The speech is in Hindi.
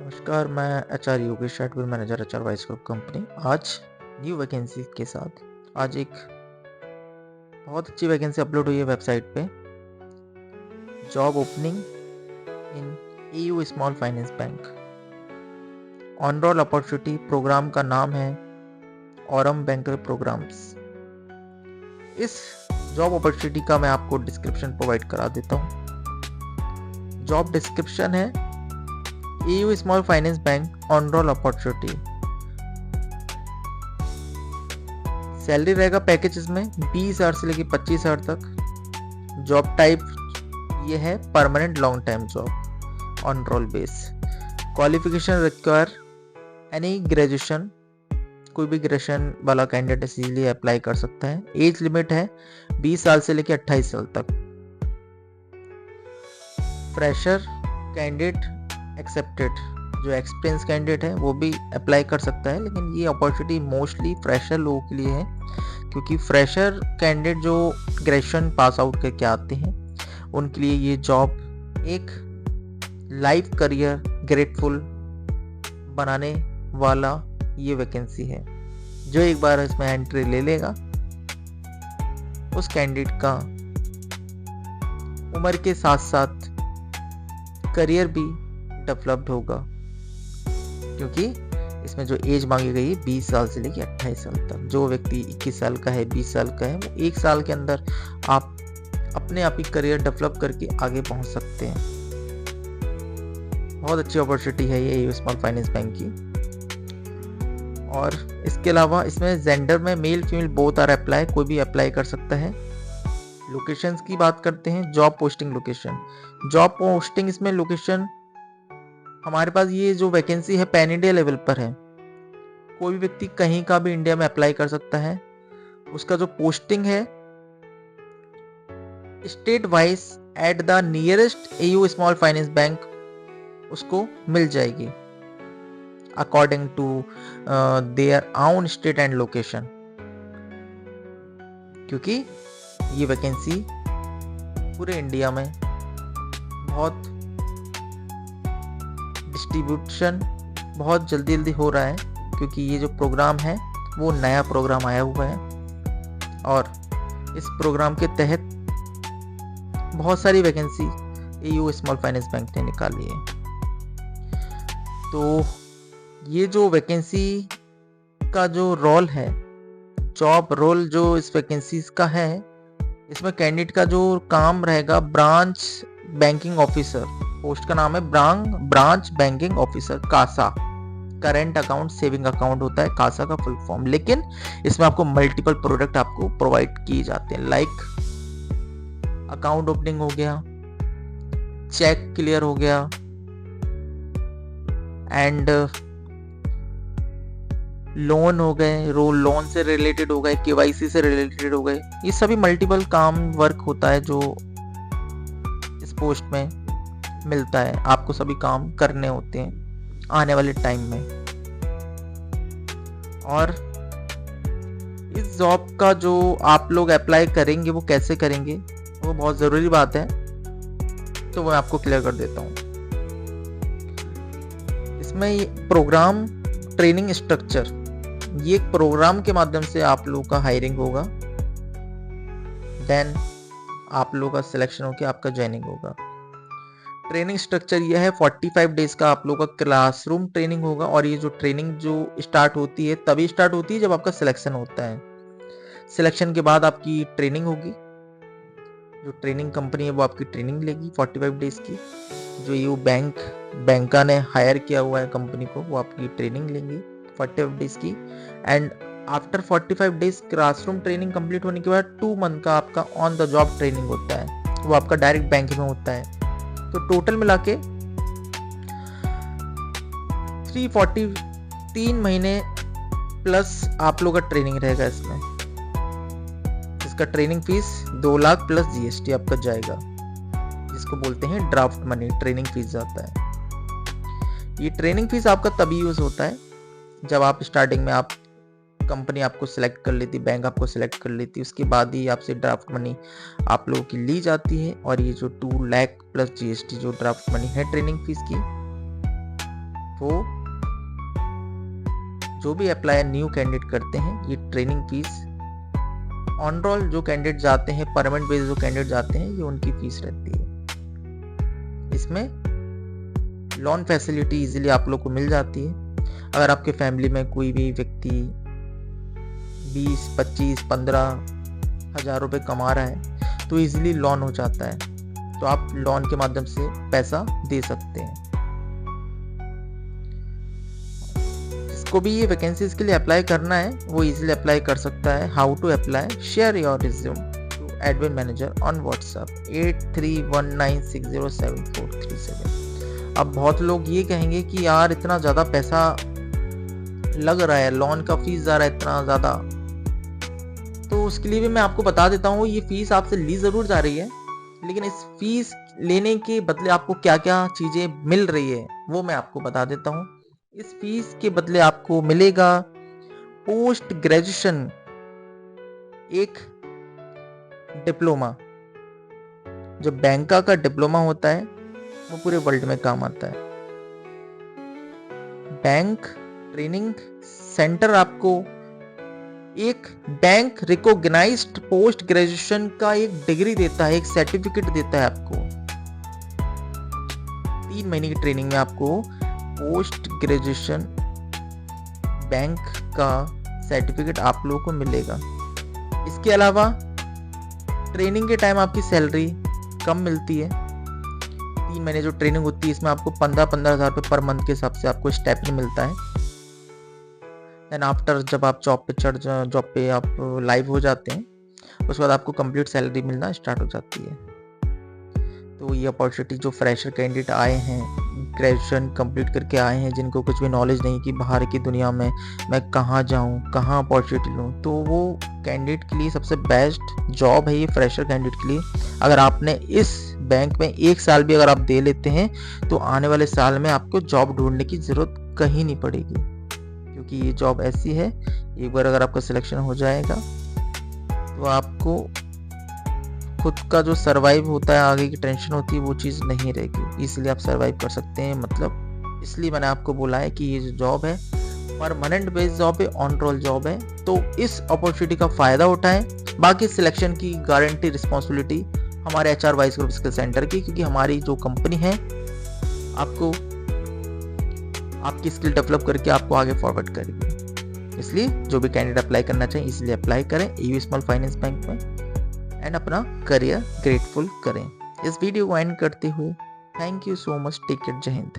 नमस्कार, मैं HR Yogesh Shatwil, manager HR vice group company. आज न्यू वैकेंसी के साथ आज एक बहुत अच्छी वैकेंसी अपलोड हुई है वेबसाइट पे। Job opening in AU Small Finance Bank. On roll opportunity program का नाम है ऑरम बैंकर प्रोग्राम्स। इस जॉब अपॉर्चुनिटी का मैं आपको डिस्क्रिप्शन प्रोवाइड करा देता हूँ। जॉब डिस्क्रिप्शन है AU Small Finance Bank on roll opportunity. Salary रहेगा पैकेज इसमें 20,000 से लेकर 25,000 तक। जॉब टाइप ये है permanent long time job on roll base. Qualification require any graduation, कोई भी ग्रेजुएशन वाला कैंडिडेट इजीली अप्लाई कर सकता है। एज लिमिट है 20 साल से लेकर 28 साल तक। फ्रेशर कैंडिडेट एक्सेप्टेड, जो एक्सपीरियंस कैंडिडेट है वो भी अप्लाई कर सकता है, लेकिन ये अपॉर्चुनिटी मोस्टली फ्रेशर लोगों के लिए है, क्योंकि फ्रेशर कैंडिडेट जो ग्रेजुएशन पास आउट करके आते हैं उनके लिए ये जॉब एक लाइफ करियर ग्रेटफुल बनाने वाला ये वैकेंसी है। जो एक बार इसमें एंट्री ले लेगा उस कैंडिडेट का उम्र के साथ साथ करियर भी डेवलप्ड होगा, क्योंकि इसमें जो एज मांगी गई है 20 साल से लेकर 28 साल तक। जो व्यक्ति 21 साल का है, 20 साल का है, वो 1 साल के अंदर आप अपने आप ही करियर डेवलप करके आगे पहुंच सकते हैं। बहुत अच्छी अपॉर्चुनिटी है ये स्मॉल फाइनेंस बैंक की। और इसके अलावा इसमें जेंडर में male female both are apply, कोई भी अप्लाई कर सकता है। लोकेशंस की बात करते हैं। Job posting location, job posting इसमें लोकेशन हमारे पास ये जो वैकेंसी है पैन इंडिया लेवल पर है। कोई भी व्यक्ति कहीं का भी इंडिया में अप्लाई कर सकता है। उसका जो पोस्टिंग है state wise at the nearest AU Small Finance Bank उसको मिल जाएगी according to their own state and location, क्योंकि ये वैकेंसी पूरे इंडिया में बहुत डिस्ट्रीब्यूशन बहुत जल्दी जल्दी हो रहा है, क्योंकि ये जो प्रोग्राम है वो नया प्रोग्राम आया हुआ है और इस प्रोग्राम के तहत बहुत सारी vacancy AU Small Finance bank ने निकाली है। तो ये जो वैकेंसी का जो रोल है, जॉब रोल जो इस वैकेंसी का है, इसमें कैंडिडेट का जो काम रहेगा ब्रांच बैंकिंग ऑफिसर। पोस्ट का नाम है branch banking officer, CASA. Current account saving account होता है कासा का फुल फॉर्म, लेकिन इसमें आपको मल्टीपल प्रोडक्ट आपको प्रोवाइड किए जाते हैं। लाइक अकाउंट ओपनिंग हो गया, चेक क्लियर हो गया, एंड लोन हो गए, लोन से रिलेटेड हो गए, केवाईसी से रिलेटेड हो गए। ये सभी मल्टीपल काम वर्क होता है जो इस पोस्ट में मिलता है। आपको सभी काम करने होते हैं आने वाले टाइम में। और इस जॉब का जो आप लोग अप्लाई करेंगे वो कैसे करेंगे, वो बहुत ज़रूरी बात है, तो मैं आपको क्लियर कर देता हूँ। इसमें प्रोग्राम ट्रेनिंग स्ट्रक्चर, ये एक प्रोग्राम के माध्यम से आप लोगों का हायरिंग होगा, देन आप लोगों का सिलेक्शन होकर आपका ज्वाइनिंग होगा। ट्रेनिंग स्ट्रक्चर यह है 45 डेज का आप लोगों का क्लासरूम ट्रेनिंग होगा, और ये जो ट्रेनिंग जो स्टार्ट होती है तभी स्टार्ट होती है जब आपका सिलेक्शन होता है। सिलेक्शन के बाद आपकी ट्रेनिंग होगी, जो ट्रेनिंग कंपनी है वो आपकी ट्रेनिंग लेगी 45 डेज की। जो ये बैंका ने हायर किया हुआ है कंपनी को, वो आपकी ट्रेनिंग लेंगी 45 डेज की। And after 45 days classroom training complete होने के बाद 2 मंथ का आपका ऑन द जॉब ट्रेनिंग होता है, वो आपका डायरेक्ट बैंक में होता है। तो टोटल मिला के 3 महीने प्लस आप लोग का ट्रेनिंग रहेगा इसमें। इसका training fees 2 lakh plus GST आपका जाएगा, जिसको बोलते हैं ड्राफ्ट मनी, ट्रेनिंग फीस जाता है। ये ट्रेनिंग फीस आपका तभी यूज होता है जब आप स्टार्टिंग में आप कंपनी आपको सिलेक्ट कर लेती, बैंक आपको सिलेक्ट कर लेती, उसके बाद ही आपसे ड्राफ्ट मनी आप लोगों की ली जाती है। और ये जो 2 लाख प्लस जीएसटी जो ड्राफ्ट मनी है ट्रेनिंग फीस की, वो जो भी अप्लाई न्यू कैंडिडेट करते हैं, ये ट्रेनिंग फीस ऑन रोल जो कैंडिडेट जाते हैं, परमानेंट बेस जो कैंडिडेट जाते हैं, ये उनकी फीस रहती है। इसमें लोन फैसिलिटी इजीली आप लोग को मिल जाती है। अगर आपके फैमिली में कोई भी व्यक्ति 20, 25, 15 हज़ार रुपये कमा रहा है तो इजीली लोन हो जाता है, तो आप लोन के माध्यम से पैसा दे सकते हैं। जिसको भी ये वैकेंसीज के लिए अप्लाई करना है वो इजीली अप्लाई कर सकता है। How to apply? Share your resume to admin manager on WhatsApp 8319607437। अब बहुत लोग ये कहेंगे कि यार इतना ज़्यादा पैसा लग रहा है, लोन का फीस जा रहा है इतना ज़्यादा, तो उसके लिए भी मैं आपको बता देता हूँ, ये फीस आपसे ली ज़रूर जा रही है, लेकिन इस फीस लेने के बदले आपको क्या क्या चीज़ें मिल रही है वो मैं आपको बता देता हूँ। इस फीस के बदले आपको मिलेगा पोस्ट ग्रेजुएशन एक डिप्लोमा। जो बैंका का डिप्लोमा होता है वो पूरे वर्ल्ड में काम आता है। बैंक ट्रेनिंग सेंटर आपको एक बैंक रिकॉग्नाइज्ड पोस्ट ग्रेजुएशन का एक डिग्री देता है, एक सर्टिफिकेट देता है आपको। 3 महीने की ट्रेनिंग में आपको पोस्ट ग्रेजुएशन बैंक का सर्टिफिकेट आप लोगों को मिलेगा। इसके अलावा ट्रेनिंग के टाइम आपकी सैलरी कम मिलती है। 3 महीने जो ट्रेनिंग होती है इसमें आपको 15-15 हज़ार रुपये पर मंथ के हिसाब से आपको स्टेपनी मिलता है। देन आफ्टर जब आप जॉब पे आप लाइव हो जाते हैं उसके बाद आपको कंप्लीट सैलरी मिलना स्टार्ट हो जाती है। तो ये अपॉर्चुनिटी जो फ्रेशर कैंडिडेट आए हैं, ग्रेजुएशन कंप्लीट करके आए हैं, जिनको कुछ भी नॉलेज नहीं कि बाहर की दुनिया में मैं कहाँ जाऊँ, कहाँ अपॉर्चुनिटी लूँ, तो वो कैंडिडेट के लिए सबसे बेस्ट जॉब है ये फ्रेशर कैंडिडेट के लिए। अगर आपने इस बैंक में 1 साल भी अगर आप दे लेते हैं तो आने वाले साल में आपको जॉब ढूंढने की ज़रूरत कहीं नहीं पड़ेगी, क्योंकि ये जॉब ऐसी है, एक बार अगर आपका सिलेक्शन हो जाएगा तो आपको खुद का जो सर्वाइव होता है, आगे की टेंशन होती है, वो चीज़ नहीं रहेगी। इसलिए आप सर्वाइव कर सकते हैं। मतलब इसलिए मैंने आपको बोला है कि ये जो जॉब है परमानेंट बेस जॉब है, ऑन रोल जॉब है, तो इस अपॉर्चुनिटी का फ़ायदा उठाएं। बाकी सिलेक्शन की गारंटी रिस्पॉन्सिबिलिटी हमारे HR vice group skill centre की, क्योंकि हमारी जो कंपनी है आपको आपकी स्किल डेवलप करके आपको आगे फॉरवर्ड करेगी। इसलिए जो भी कैंडिडेट अप्लाई करना चाहिए इसलिए अप्लाई करें AU स्मॉल फाइनेंस बैंक में एंड अपना करियर ग्रेटफुल करें। इस वीडियो को एंड करते हुए thank you so much, take care, जय हिंद।